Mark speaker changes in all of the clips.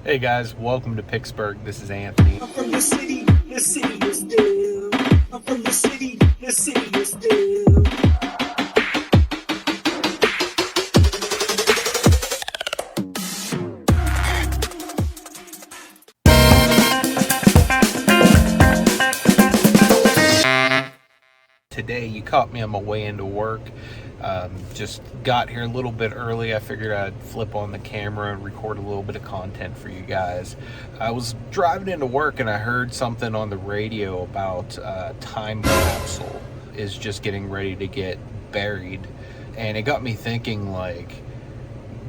Speaker 1: Hey guys, welcome to Picksburgh. This is Anthony.
Speaker 2: I'm from the city is still. I'm from the city is still.
Speaker 1: Today you caught me on my way into work. Just got here a little bit early. I figured I'd flip on the camera and record a little bit of content for you guys. I was driving into work and I heard something on the radio about time capsule is just getting ready to get buried. And it got me thinking, like,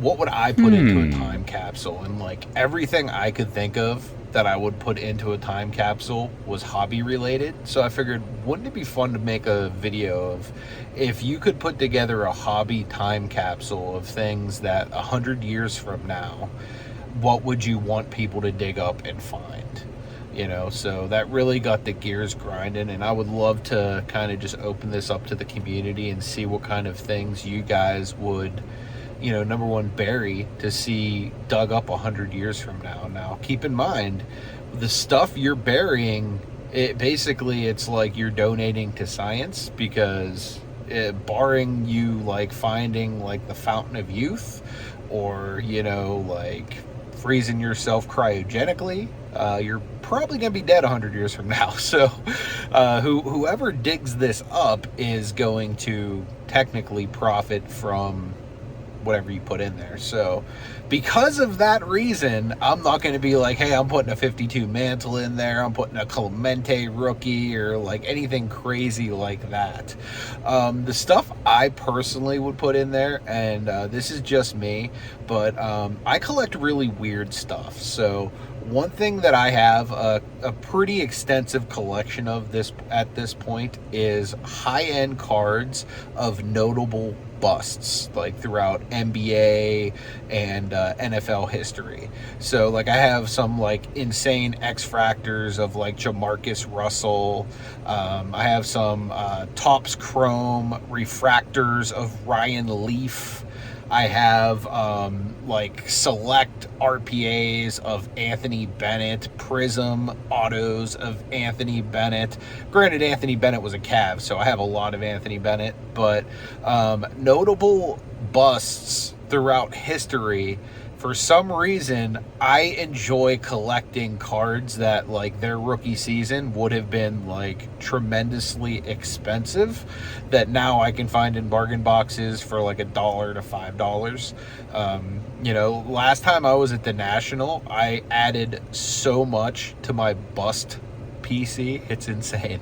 Speaker 1: what would I put into a time capsule? And like everything I could think of that I would put into a time capsule was hobby related. So I figured, wouldn't it be fun to make a video of if you could put together a hobby time capsule of things that 100 years from now, what would you want people to dig up and find? So that really got the gears grinding, and I would love to kind of just open this up to the community and see what kind of things you guys would, number one, bury to see dug up 100 years from now. Now, keep in mind, the stuff you're burying, it's like you're donating to science, because barring you like finding like the fountain of youth, or like freezing yourself cryogenically, you're probably going to be dead 100 years from now. So whoever digs this up is going to technically profit from whatever you put in there. So because of that reason, I'm not going to be like, hey, I'm putting a 52 mantle in there, I'm putting a Clemente rookie, or like anything crazy like that. The stuff I personally would put in there, and this is just me, but I collect really weird stuff. So one thing that I have a pretty extensive collection of this at this point is high-end cards of notable busts, like throughout NBA and NFL history. So like I have some like insane X-Fractors of like Jamarcus Russell. I have some Topps Chrome refractors of Ryan Leaf. I have like select RPAs of Anthony Bennett, Prism autos of Anthony Bennett. Granted, Anthony Bennett was a Cav, so I have a lot of Anthony Bennett, but notable busts throughout history. For some reason, I enjoy collecting cards that, like, their rookie season would have been like tremendously expensive, that now I can find in bargain boxes for like $1 to $5. Last time I was at the National, I added so much to my bust PC. It's insane.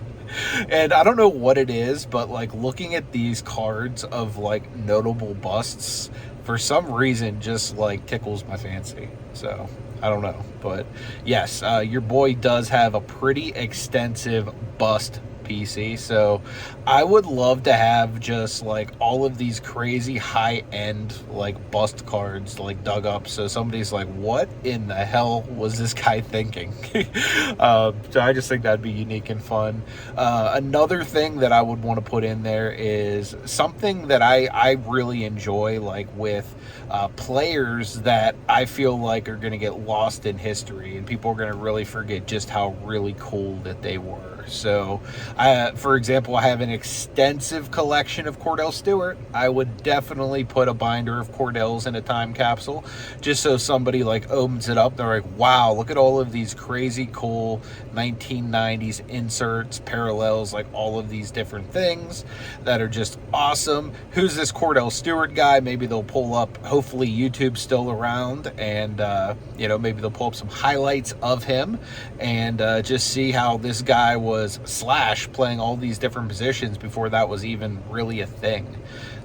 Speaker 1: And I don't know what it is, but like looking at these cards of like notable busts, for some reason, just like tickles my fancy. So I don't know, but yes, your boy does have a pretty extensive bust PC. So I would love to have just like all of these crazy high-end like bust cards like dug up, so somebody's like, what in the hell was this guy thinking? So I just think that'd be unique and fun. Another thing that I would want to put in there is something that I really enjoy, like with players that I feel like are going to get lost in history, and people are going to really forget just how really cool that they were. So, for example, I have an extensive collection of Cordell Stewart. I would definitely put a binder of Cordell's in a time capsule, just so somebody like opens it up, they're like, wow, look at all of these crazy cool 1990s inserts, parallels, like all of these different things that are just awesome. Who's this Cordell Stewart guy? Maybe they'll pull up, hopefully YouTube's still around, and maybe they'll pull up some highlights of him and just see how this guy was Slash playing all these different positions before that was even really a thing.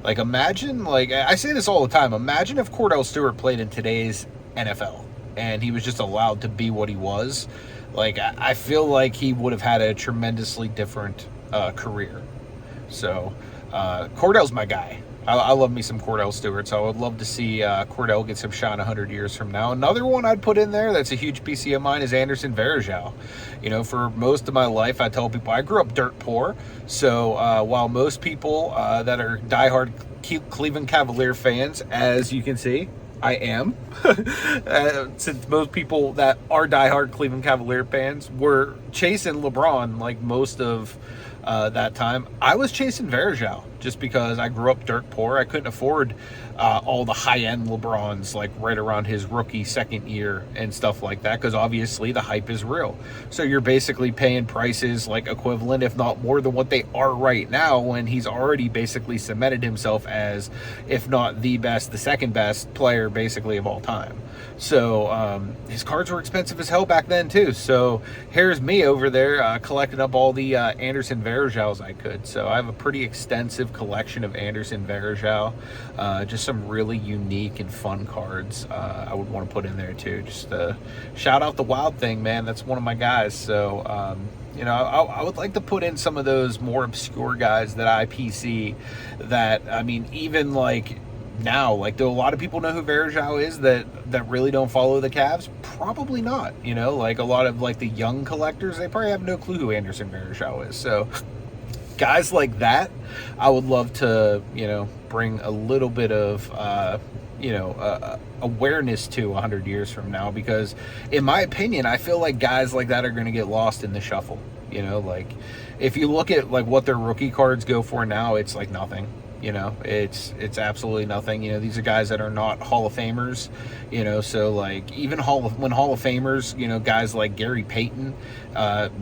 Speaker 1: Like, imagine, like, I say this all the time, imagine if Cordell Stewart played in today's NFL and he was just allowed to be what he was. Like, I feel like he would have had a tremendously different career. So Cordell's my guy. I love me some Cordell Stewart, so I would love to see Cordell get some shine 100 years from now. Another one I'd put in there that's a huge PC of mine is Anderson Varejao. For most of my life, I tell people I grew up dirt poor. So while most people that are diehard Cleveland Cavalier fans, as you can see, I am. Since most people that are diehard Cleveland Cavalier fans were chasing LeBron like most of that time, I was chasing Verjao just because I grew up dirt poor. I couldn't afford all the high-end LeBrons like right around his rookie second year and stuff like that, because obviously the hype is real. So you're basically paying prices like equivalent, if not more than what they are right now, when he's already basically cemented himself as, if not the best, the second best player basically of all time. So his cards were expensive as hell back then too. So here's me over there collecting up all the Anderson Varejãos I could. So I have a pretty extensive collection of Anderson Varejão. Just some really unique and fun cards I would want to put in there too. Just shout out the Wild Thing, man. That's one of my guys. So you know, I would like to put in some of those more obscure guys that I PC that, I mean, even like now, like, do a lot of people know who Verjao is that really don't follow the Cavs? Probably not. You know, like a lot of like the young collectors, they probably have no clue who Anderson Verjao is. So guys like that, I would love to, you know, bring a little bit of you know, awareness to 100 years from now, because in my opinion, I feel like guys like that are going to get lost in the shuffle. You know, like if you look at like what their rookie cards go for now, it's like nothing. You know, it's absolutely nothing. You know, these are guys that are not Hall of Famers, you know, so like even when Hall of Famers, you know, guys like Gary Payton,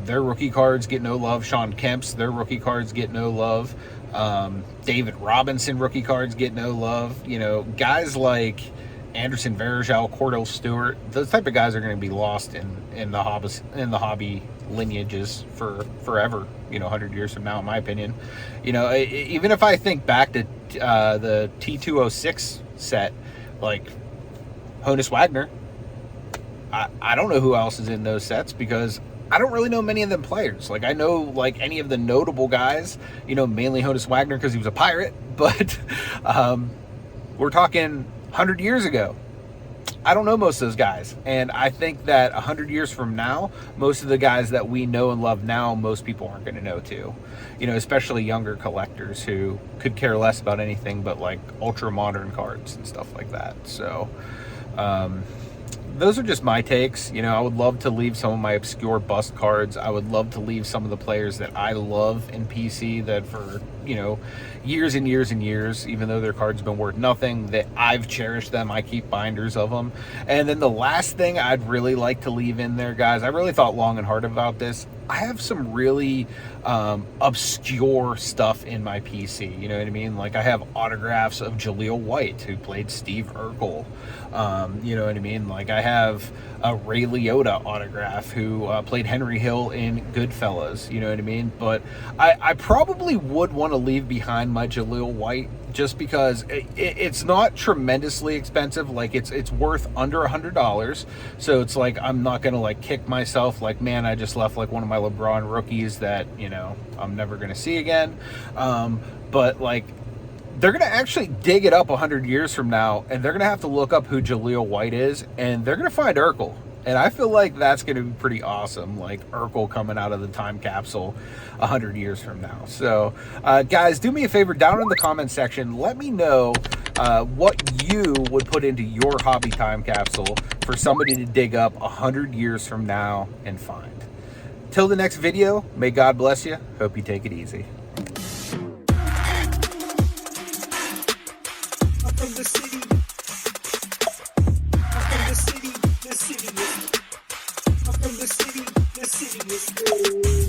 Speaker 1: their rookie cards get no love. Sean Kemp's, their rookie cards get no love. David Robinson rookie cards get no love. You know, guys like Anderson Varejão, Cordell Stewart, those type of guys are going to be lost in the hobby lineages for forever, you know, 100 years from now, in my opinion. You know, even if I think back to the T206 set, like Honus Wagner, I don't know who else is in those sets, because I don't really know many of them players. Like, I know like any of the notable guys, you know, mainly Honus Wagner because he was a Pirate, but we're talking 100 years ago. I don't know most of those guys, and I think that 100 years from now, most of the guys that we know and love now, most people aren't going to know too. You know, especially younger collectors who could care less about anything but like ultra modern cards and stuff like that. So those are just my takes. You know, I would love to leave some of my obscure bust cards. I would love to leave some of the players that I love in PC that for, you know, years and years and years, even though their cards have been worth nothing, that I've cherished them. I keep binders of them. And then the last thing I'd really like to leave in there, guys, I really thought long and hard about this. I have some really obscure stuff in my PC, you know what I mean? Like I have autographs of Jaleel White, who played Steve Urkel, you know what I mean? Like I have a Ray Liotta autograph who played Henry Hill in Goodfellas, you know what I mean? But I probably would want to leave behind my Jaleel White, just because it's not tremendously expensive. Like it's worth under $100. So it's like, I'm not going to like kick myself like, man, I just left like one of my LeBron rookies that, you know, I'm never going to see again. But like, they're going to actually dig it up 100 years from now, and they're going to have to look up who Jaleel White is, and they're going to find Urkel. And I feel like that's going to be pretty awesome, like Urkel coming out of the time capsule 100 years from now. So, guys, do me a favor, down in the comment section, let me know what you would put into your hobby time capsule for somebody to dig up 100 years from now and find. Till the next video, may God bless you. Hope you take it easy.
Speaker 2: I'm from the city. I'm from the city. The city is. I'm from the city. The city is good.